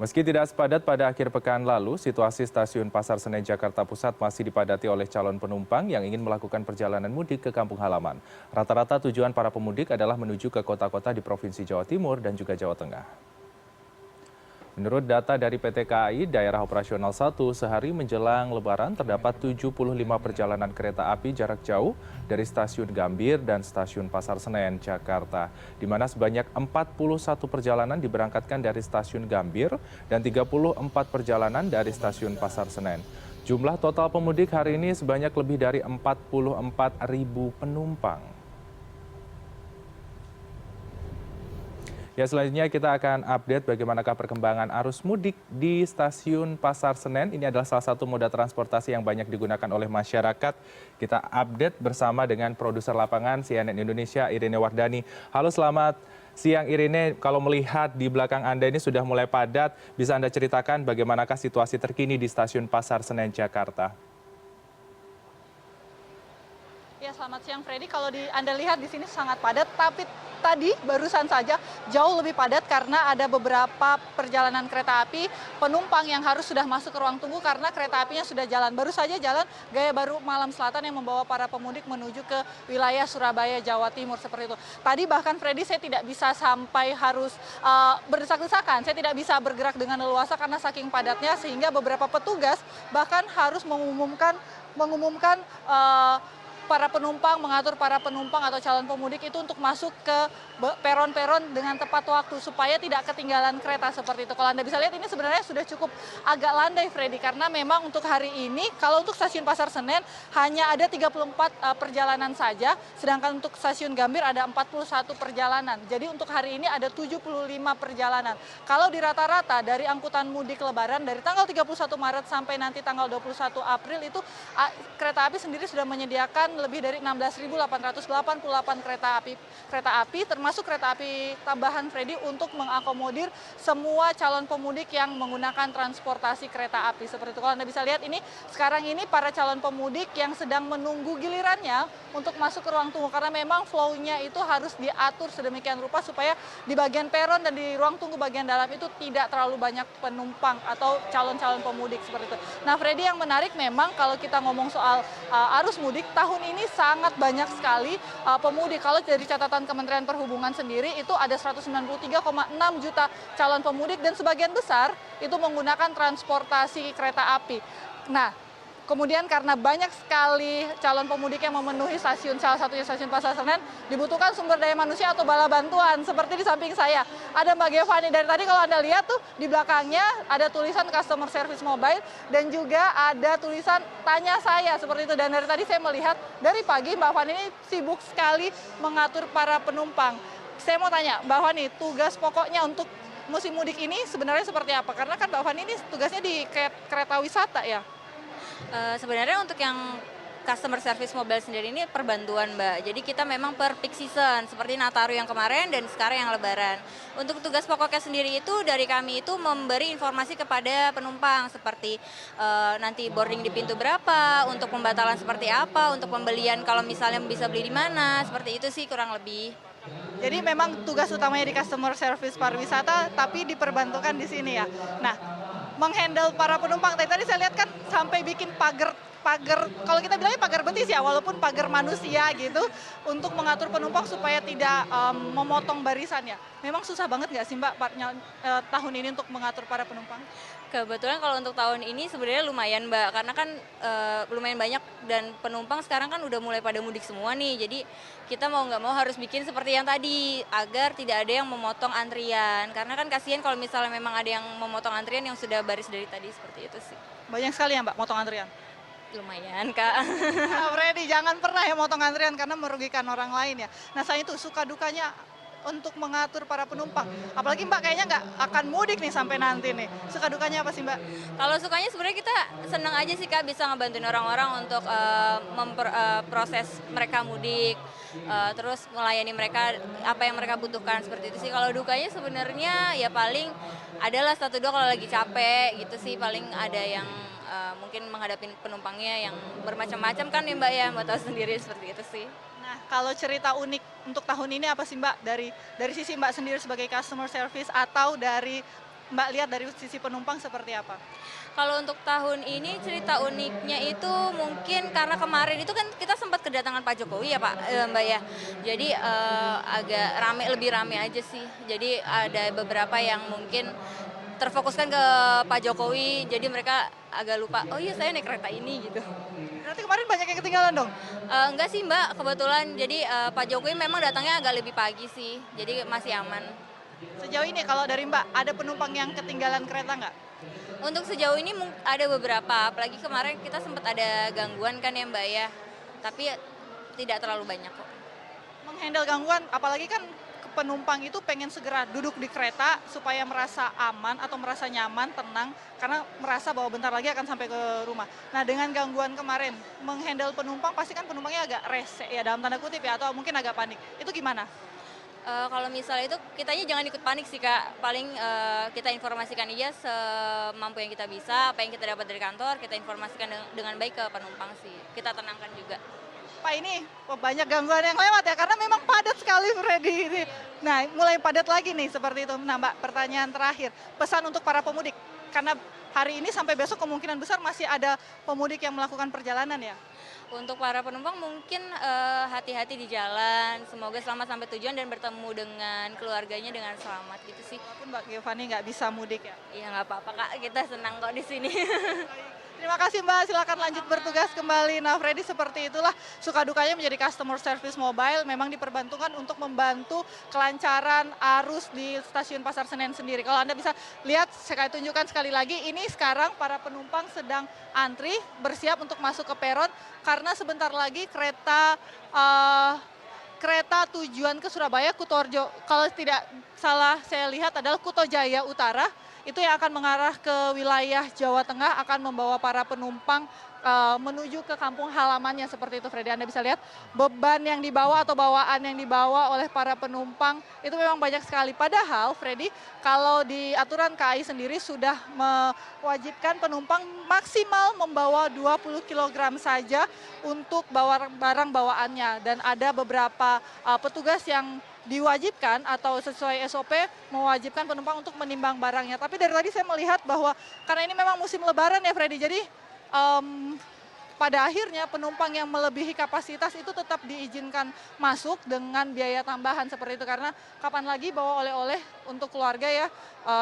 Meski tidak sepadat pada akhir pekan lalu, situasi stasiun Pasar Senen Jakarta Pusat masih dipadati oleh calon penumpang yang ingin melakukan perjalanan mudik ke kampung halaman. Rata-rata tujuan para pemudik adalah menuju ke kota-kota di Provinsi Jawa Timur dan juga Jawa Tengah. Menurut data dari PT KAI, daerah operasional 1 sehari menjelang Lebaran terdapat 75 perjalanan kereta api jarak jauh dari stasiun Gambir dan stasiun Pasar Senen, Jakarta, di mana sebanyak 41 perjalanan diberangkatkan dari stasiun Gambir dan 34 perjalanan dari stasiun Pasar Senen. Jumlah total pemudik hari ini sebanyak lebih dari 44.000 penumpang. Ya, selanjutnya kita akan update bagaimanakah perkembangan arus mudik di stasiun Pasar Senen. Ini adalah salah satu moda transportasi yang banyak digunakan oleh masyarakat. Kita update bersama dengan produser lapangan CNN Indonesia, Irene Wardani. Halo, selamat siang Irene. Kalau melihat di belakang Anda ini sudah mulai padat, bisa Anda ceritakan bagaimanakah situasi terkini di stasiun Pasar Senen, Jakarta? Ya, selamat siang Freddy. Kalau Anda lihat di sini sangat padat, tapi tadi barusan saja jauh lebih padat karena ada beberapa perjalanan kereta api penumpang yang harus sudah masuk ke ruang tunggu karena kereta apinya sudah jalan. Baru saja jalan Gaya Baru Malam Selatan yang membawa para pemudik menuju ke wilayah Surabaya, Jawa Timur seperti itu. Tadi bahkan Freddy saya tidak bisa sampai harus berdesak-desakan, saya tidak bisa bergerak dengan leluasa karena saking padatnya sehingga beberapa petugas bahkan harus mengumumkan mengatur para penumpang atau calon pemudik itu untuk masuk ke peron-peron dengan tepat waktu supaya tidak ketinggalan kereta seperti itu. Kalau Anda bisa lihat ini sebenarnya sudah cukup agak landai Freddy karena memang untuk hari ini kalau untuk stasiun Pasar Senen hanya ada 34 perjalanan saja, sedangkan untuk stasiun Gambir ada 41 perjalanan. Jadi untuk hari ini ada 75 perjalanan. Kalau di rata-rata dari angkutan mudik Lebaran dari tanggal 31 Maret sampai nanti tanggal 21 April itu kereta api sendiri sudah menyediakan lebih dari 16.888 kereta api termasuk kereta api tambahan Freddy untuk mengakomodir semua calon pemudik yang menggunakan transportasi kereta api seperti itu. Kalau Anda bisa lihat ini sekarang ini para calon pemudik yang sedang menunggu gilirannya untuk masuk ke ruang tunggu karena memang flow-nya itu harus diatur sedemikian rupa supaya di bagian peron dan di ruang tunggu bagian dalam itu tidak terlalu banyak penumpang atau calon-calon pemudik seperti itu. Nah Freddy, yang menarik memang kalau kita ngomong soal arus mudik tahun ini sangat banyak sekali pemudik. Kalau dari catatan Kementerian Perhubungan sendiri itu ada 193,6 juta calon pemudik dan sebagian besar itu menggunakan transportasi kereta api. Nah, kemudian karena banyak sekali calon pemudik yang memenuhi salah satunya stasiun Pasar Senen, dibutuhkan sumber daya manusia atau bala bantuan. Seperti di samping saya, ada Mbak Gevani. Dari tadi kalau Anda lihat tuh, di belakangnya ada tulisan Customer Service Mobile, dan juga ada tulisan Tanya Saya, seperti itu. Dan dari tadi saya melihat, dari pagi Mbak Fani ini sibuk sekali mengatur para penumpang. Saya mau tanya, Mbak Fani, tugas pokoknya untuk musim mudik ini sebenarnya seperti apa? Karena kan Mbak Fani ini tugasnya di kereta wisata ya? Sebenarnya untuk yang customer service mobile sendiri ini perbantuan Mbak. Jadi kita memang per peak season seperti Nataru yang kemarin dan sekarang yang Lebaran. Untuk tugas pokoknya sendiri itu dari kami itu memberi informasi kepada penumpang seperti nanti boarding di pintu berapa, untuk pembatalan seperti apa, untuk pembelian kalau misalnya bisa beli di mana, seperti itu sih kurang lebih. Jadi memang tugas utamanya di customer service pariwisata tapi diperbantukan di sini ya. Nah, menghandle para penumpang. Tadi saya lihat kan sampai bikin pagar kalau kita bilangnya pagar betis ya, walaupun pagar manusia gitu untuk mengatur penumpang supaya tidak memotong barisan ya. Memang susah banget nggak sih Mbak tahun ini untuk mengatur para penumpang? Kebetulan kalau untuk tahun ini sebenarnya lumayan Mbak, karena kan lumayan banyak dan penumpang sekarang kan udah mulai pada mudik semua nih. Jadi kita mau nggak mau harus bikin seperti yang tadi agar tidak ada yang memotong antrian. Karena kan kasihan kalau misalnya memang ada yang memotong antrian yang sudah baris dari tadi, seperti itu sih. Banyak sekali ya Mbak motong antrian? Lumayan Kak. Nah, Freddy, jangan pernah ya motong antrian karena merugikan orang lain ya. Nah, saya itu suka dukanya untuk mengatur para penumpang. Apalagi Mbak kayaknya nggak akan mudik nih sampai nanti nih. Suka dukanya apa sih Mbak? Kalau sukanya sebenarnya kita senang aja sih Kak bisa ngebantuin orang-orang untuk proses mereka mudik, terus melayani mereka apa yang mereka butuhkan seperti itu sih. Kalau dukanya sebenarnya ya paling adalah satu dua kalau lagi capek gitu sih, paling ada yang mungkin menghadapi penumpangnya yang bermacam-macam kan ya Mbak ya, Mbak tahu sendiri seperti itu sih. Nah, kalau cerita unik untuk tahun ini apa sih Mbak dari sisi Mbak sendiri sebagai customer service atau dari Mbak lihat dari sisi penumpang seperti apa? Kalau untuk tahun ini cerita uniknya itu mungkin karena kemarin itu kan kita sempat kedatangan Pak Jokowi ya Pak, Mbak ya. Jadi agak rame, lebih rame aja sih. Jadi ada beberapa yang mungkin terfokuskan ke Pak Jokowi, jadi mereka agak lupa, oh iya saya naik kereta ini gitu. Berarti kemarin banyak yang ketinggalan dong? Enggak sih Mbak, kebetulan jadi Pak Jokowi memang datangnya agak lebih pagi sih, jadi masih aman. Sejauh ini kalau dari Mbak, ada penumpang yang ketinggalan kereta nggak? Untuk sejauh ini ada beberapa, apalagi kemarin kita sempat ada gangguan kan ya Mbak ya, tapi tidak terlalu banyak kok. Menghandle gangguan, apalagi kan penumpang itu pengen segera duduk di kereta supaya merasa aman atau merasa nyaman, tenang, karena merasa bahwa bentar lagi akan sampai ke rumah. Nah dengan gangguan kemarin, menghandle penumpang pasti kan penumpangnya agak rese ya dalam tanda kutip ya, atau mungkin agak panik. Itu gimana? Kalau misalnya itu kitanya jangan ikut panik sih Kak, paling kita informasikan aja semampu yang kita bisa, apa yang kita dapat dari kantor, kita informasikan dengan baik ke penumpang sih, kita tenangkan juga. Pak ini banyak gangguan yang lewat ya, karena memang padat sekali Freddy ini. Nah mulai padat lagi nih seperti itu. Nah Mbak, pertanyaan terakhir, pesan untuk para pemudik, karena hari ini sampai besok kemungkinan besar masih ada pemudik yang melakukan perjalanan ya. Untuk para penumpang mungkin hati-hati di jalan, semoga selamat sampai tujuan dan bertemu dengan keluarganya dengan selamat gitu sih. Walaupun Mbak Giovanni nggak bisa mudik ya. Iya nggak apa-apa Kak, kita senang kok di sini. Terima kasih Mbak, silakan lanjut bertugas kembali. Nah Freddy, seperti itulah suka dukanya menjadi customer service mobile, memang diperbantukan untuk membantu kelancaran arus di stasiun Pasar Senen sendiri. Kalau Anda bisa lihat, saya tunjukkan sekali lagi, ini sekarang para penumpang sedang antri, bersiap untuk masuk ke peron, karena sebentar lagi kereta tujuan ke Surabaya, Kutorjo, kalau tidak salah saya lihat adalah Kutojaya Utara, itu yang akan mengarah ke wilayah Jawa Tengah, akan membawa para penumpang menuju ke kampung halamannya seperti itu Freddy. Anda bisa lihat beban yang dibawa atau bawaan yang dibawa oleh para penumpang itu memang banyak sekali. Padahal Freddy, kalau di aturan KAI sendiri sudah mewajibkan penumpang maksimal membawa 20 kg saja untuk barang bawaannya. Dan ada beberapa petugas yang diwajibkan atau sesuai SOP mewajibkan penumpang untuk menimbang barangnya. Tapi dari tadi saya melihat bahwa karena ini memang musim lebaran ya Freddy, jadi pada akhirnya penumpang yang melebihi kapasitas itu tetap diizinkan masuk dengan biaya tambahan seperti itu, karena kapan lagi bawa oleh-oleh untuk keluarga ya,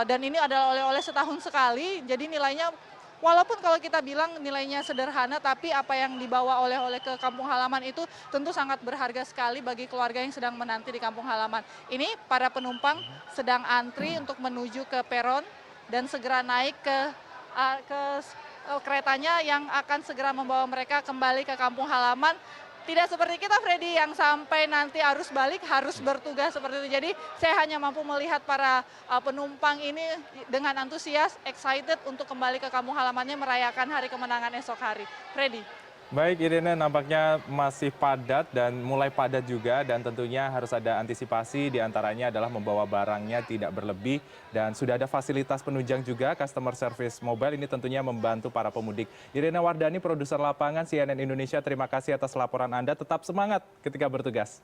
dan ini adalah oleh-oleh setahun sekali, jadi nilainya walaupun kalau kita bilang nilainya sederhana, tapi apa yang dibawa oleh-oleh ke kampung halaman itu tentu sangat berharga sekali bagi keluarga yang sedang menanti di kampung halaman. Ini para penumpang sedang antri untuk menuju ke peron dan segera naik ke keretanya yang akan segera membawa mereka kembali ke kampung halaman. Tidak seperti kita Freddy yang sampai nanti arus balik harus bertugas seperti itu. Jadi saya hanya mampu melihat para penumpang ini dengan antusias, excited untuk kembali ke kampung halamannya merayakan hari kemenangan esok hari. Freddy. Baik, Irene, nampaknya masih padat dan mulai padat juga, dan tentunya harus ada antisipasi, diantaranya adalah membawa barangnya tidak berlebih, dan sudah ada fasilitas penunjang juga, customer service mobile, ini tentunya membantu para pemudik. Irene Wardani, produser lapangan CNN Indonesia, terima kasih atas laporan Anda, tetap semangat ketika bertugas.